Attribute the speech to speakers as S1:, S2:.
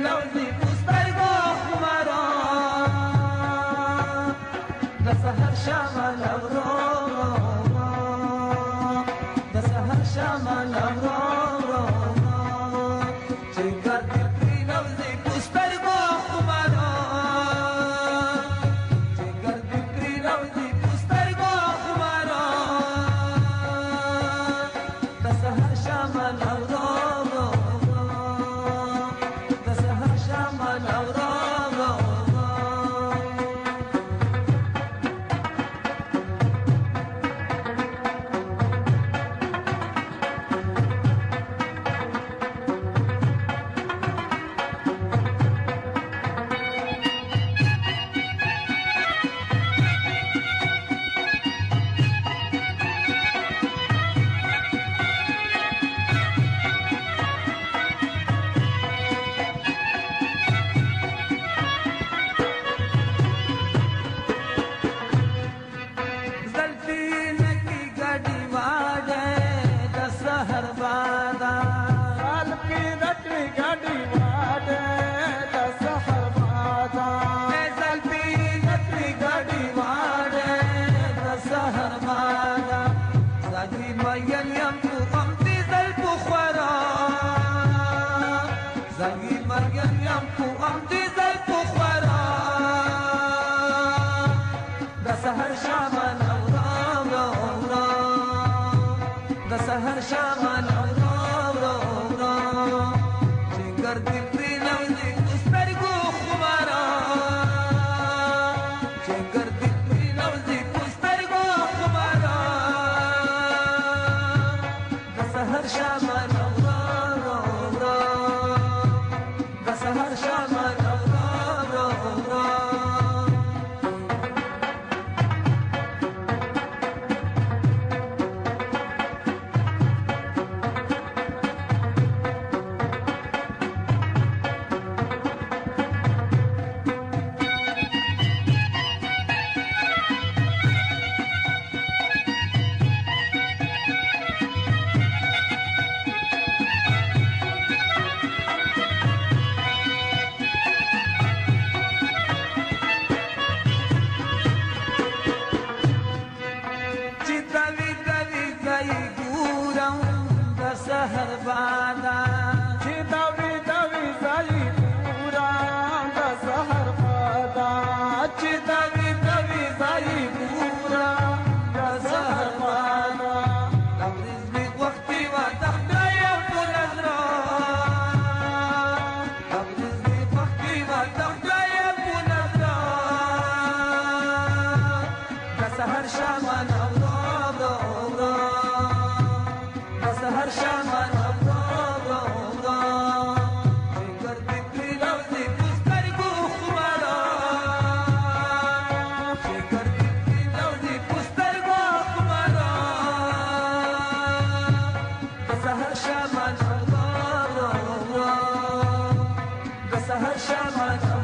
S1: لوزي پسترګو خمرا د سحر شمال اورو د سحر شمال اورو چې ګرځي پری لوزي پسترګو خمرا چې ګرځي پری لوزي پسترګو خمرا د سحر شمال اورو سحر شمال اورو چې ګرځي پری لوزي پسترګو خمرا چې ګرځي پری لوزي پسترګو خمرا د سحر شمال اورو د سحر شمال اورو سحر بادا چې دوي دوي زای پورا د سحر بادا چې دوي دوي زای پورا د سحر بادا تبریز می وختي و تخدای په نظر تبریز می وختي و تخدای په نظر د سحر شمال اورو سحر شمال اورو چې ګرځي پری لوزي پسترګو خمرا چې ګرځي پری لوزي پسترګو خمرا سحر شمال اورو سحر شمال